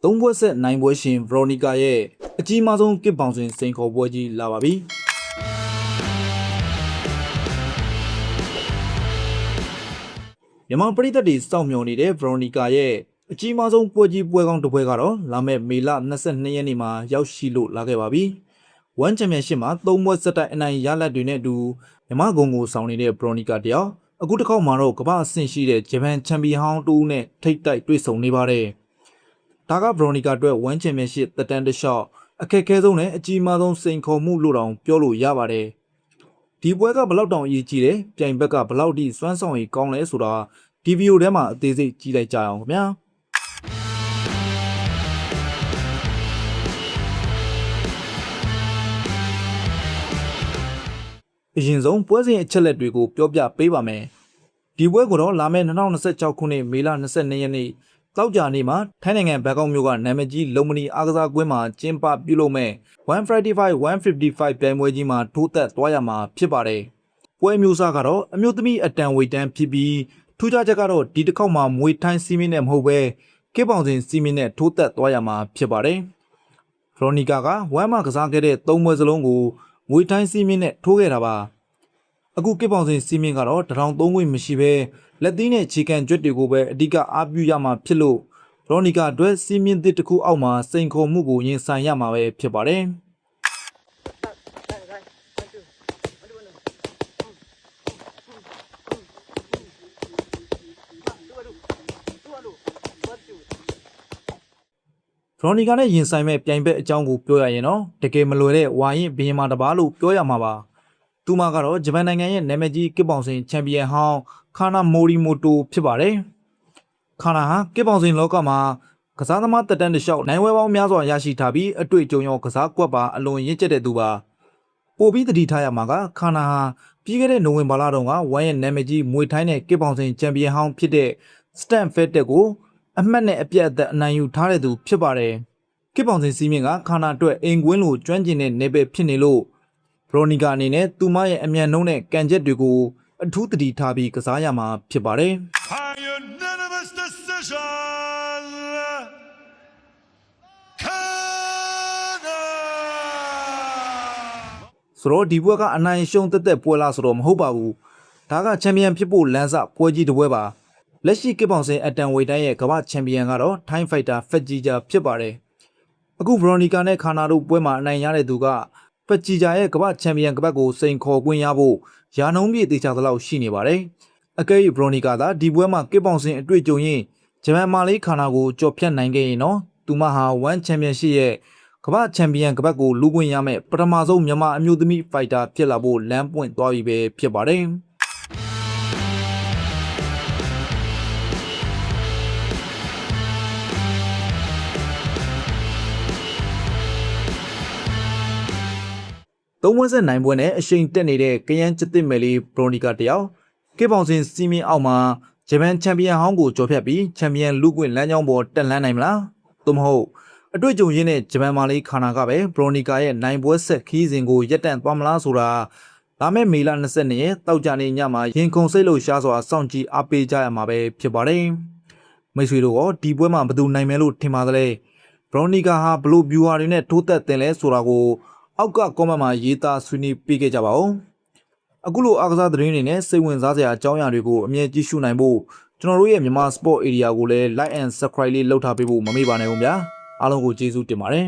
သုံးဘွဲ့ဆက်နိုင်ပွဲရှင်ဗရိုနီကာရဲ့အကြီးမားဆုံးကစ်ပေါင်စင်စိန်ခေါ်ပွဲကြီးလာပါပြီမြန်မာပရိသတ်တွေစောင့်မျှော်နေတဲ့ဗရိုနီကာရဲ့အကြီးမားဆုံးပွဲကြီးပွဲကောင်းတစ်ပွဲကတော့လာမယ့်မေလ22ရက်နေ့မှာရောက်ရှိလို့လာခဲ့ပါပြီ။ One Championship မှာ၃ဘွဲ့ဆက်တိုက်အနိုင်ရလဒ်တွေနဲ့အတူမြန်မာဂုံကိုဆောင်နေတဲ့ဗရိုနီကာတယောက်အခုတစ်ခေါက်မှာတော့ကမ္ဘာအဆင့်ရှိတဲ့ဂျပန်ချန်ပီယံဟောင်းတူနဲ့ထိပ်တိုက်တွေ့ဆုံနေပါတယ်။ဒါကဗရိုနီကာအတွက် One Championship သက်တမ်းတစ်လျှောက်အခက်အခဲဆုံးနဲ့အကြီးမားဆုံးစိန်ခေါ်မှုလို့တောင်ပြောလို့ရပါတယ်။ဒီပွဲကဘလောက်တောင်အရေးကြီးတယ်၊ပြိုင်ဘက်ကဘလောက်ထိစွမ်းဆောင်ရည်ကောင်းလဲဆိုတာဒီဗီဒီယိုထဲမှာအသေးစိတ်ကြည့်လိုက်ကြအောင်ခင်ဗျာ။အရင်ဆုံးပွဲစဉ်အချက်လက်တွေကိုပြောပြပေးပါမယ်။ဒီပွဲကိုတော့လာမယ့်2026ခုနှစ်မေလ22ရက်နေ့တောက်ကြနေ့မှာထိုင်းနိုင်ငံဘန်ကောက်မြို့ကနာမည်ကြီးလုံမနီအားကစားကွင်းမှာကျင်းပပြုလုပ်မဲ့155-155ပြိုင်ပွဲကြီးမှာထိုးသက်သွားရမှာဖြစ်ပါတယ်။ပွဲမျိုးစားကတော့အမျိုးသမီးအတန်ဝေတန်းဖြစ်ပြီးထူးခြားချက်ကတော့ဒီတစ်ခေါက်မှာမွေထိုင်းစီးမင်းနဲ့မဟုတ်ပဲကစ်ပေါင်စင်စီးမင်းနဲ့ထိုးသက်သွားရမှာဖြစ်ပါတယ်။ဗရိုနီကာကဝမ်းမှာကစားခဲ့တဲ့၃ပွဲစလုံးကိုမွေထိုင်းစီးမင်းနဲ့ထိုးခဲ့တာပါ။အခုကစ်ပေါင်စင်စီးမင်းကတော့တထောင်သုံးခွင့်မရှိဘဲလက်သီးနဲ့ခြေကန်ကြွက်တွေကိုပဲအဓိကအားပြုရမှာဖြစ်လို့ဗရိုနီကာအတွက်စီးမင်းသစ်တစ်ခုအောက်မှာစိန်ခေါ်မှုကိုရင်ဆိုင်ရမှာပဲဖြစ်ပါတယ်။ဗရိုနီကာနဲ့ရင်ဆိုင်မဲ့ပြိုင်ဘက်အကြောင်းကိုပြောရရင်တော့တကယ်မလွယ်တဲ့ဝါရင်ဘင်းမာတပါလို့ပြောရမှာပါ။သူမကတော့ဂျပန်နိုင်ငံရဲ့နာမည်ကြီးကစ်ပေါင်စင်ချန်ပီယံဟောင်းခါနာမိုရီမိုတိုဖြစ်ပါတယ်။ခါနာဟာကစ်ပေါင်စင်လောကမှာကစားသမားတက်တန်းတစ်လျှောက်နိုင်ဝဲပေါင်းများစွာရရှိထားပြီးအတွေ့အကြုံရောကစားကွက်ပါအလွန်ရင့်ကျက်တဲ့သူပါ။ပို့ပြီးတတိထားရမှာကခါနာဟာပြီးခဲ့တဲ့နိုဝင်ဘာလတုန်းကဝမ်ရဲ့နာမည်ကြီးမွေထိုင်းတဲ့ကစ်ပေါင်စင်ချန်ပီယံဟောင်းဖြစ်တဲ့စတန်ဖက်တက်ကိုအမှတ်နဲ့အပြတ်အသက်အနိုင်ယူထားတဲ့သူဖြစ်ပါတယ်။ကစ်ပေါင်စင်စီးမင်းကခါနာအတွက်အိမ်ကွင်းလိုကျွမ်းကျင်တဲ့နေပယ်ဖြစ်နေလို့ဗရိုနီကာအနေနဲ့သူမရဲ့အမြန်နှုံးနဲ့ကန်ချက်တွေကိုအထူးတတိထားပြီးကစားရမှာဖြစ်ပါတယ်ဆိုတော့ဒီပွဲကအနိုင်ရှုံးတက်တက်ပွဲလားဆိုတော့မဟုတ်ပါဘူးဒါကချန်ပီယံဖြစ်ဖို့လမ်းစပွဲကြီးတစ်ပွဲပါလက်ရှိကစ်ပေါင်စင်အတန်ဝေတိုင်းရဲ့ကမ္ဘာချန်ပီယံကတော့ထိုင်းဖိုက်တာဖက်ဂျီဂျာဖြစ်ပါတယ်အခုဗရိုနီကာနဲ့ခါနာတို့ပွဲမှာအနိုင်ရတဲ့သူကဖက်ဂျီဂျာရဲ့ကမ္ဘာချန်ပီယံကပတ်ကိုစိန်ခေါ်ခွင့်ရဖို့ရာနှုန်းပြည့်တေချာသလောက်ရှိနေပါတယ်အကယ်၍ဗရိုနီကာသာဒီပွဲမှာကစ်ပေါင်စင်အတွေ့အကြုံရင်ဂျပန်မာလေးခါနာကိုကြော်ဖြတ်နိုင်ခဲ့ရင်တော့သူမဟာ1ချန်ပီယံရှိရဲ့ကမ္ဘာချန်ပီယံကပတ်ကိုလူခွင့်ရမယ့်ပထမဆုံးမြန်မာအမျိုးသမီးဖိုက်တာဖြစ်လာဖို့လမ်းပွင့်သွားပြီပဲဖြစ်ပါတယ်သုံးဝက်ဆက်နိုင်ပွဲနဲ့အရှိန်တက်နေတဲ့ကယန်းကျစ်တစ်မယ်လေးဗရိုနီကာတယောက်ကစ်ပေါင်စင်စီးမင်းအောက်မှာဂျပန်ချန်ပီယံဟောင်းကိုကျော်ဖြတ်ပြီးချန်ပီယံလူကွင့်လမ်းကြောင်းပေါ်တက်လှမ်းနိုင်မလားသို့မဟုတ်အတွေ့အကြုံရင်းနဲ့ဂျပန်မာလေးခါနာကပဲဗရိုနီကာရဲ့နိုင်ပွဲဆက်ခီးစဉ်ကိုရပ်တန့်သွားမလားဆိုတာလာမယ့်မေလ22ရက်တောက်ကြနေ့ညမှာရင်ခုန်စိတ်လို့ရှားစွာစောင့်ကြည့်အားပေးကြရမှာပဲဖြစ်ပါတယ်မိတ်ဆွေတို့ရောဒီပွဲမှာဘယ်သူနိုင်မယ်လို့ထင်ပါသလဲဗရိုနီကာဟာဘလို့ဗျူဟာတွေနဲ့ထိုးသက်တင်လဲဆိုတာကိုအောက်ကကွန်မန့်မှာရေးသားဆွေးနွေးပေးခဲ့ကြပါဦးအခုလိုအားကစားသတင်းတွေနဲ့စိတ်ဝင်စားစရာအကြောင်းအရာတွေကိုအမြဲကြည့်ရှုနိုင်ဖို့ကျွန်တော်တို့ရဲ့မြန်မာ Sport Area ကိုလည်း Like and Subscribe လေးလုပ်ထားပေးဖို့မမေ့ပါနဲ့ဦးဗျာအားလုံးကိုကျေးဇူးတင်ပါတယ်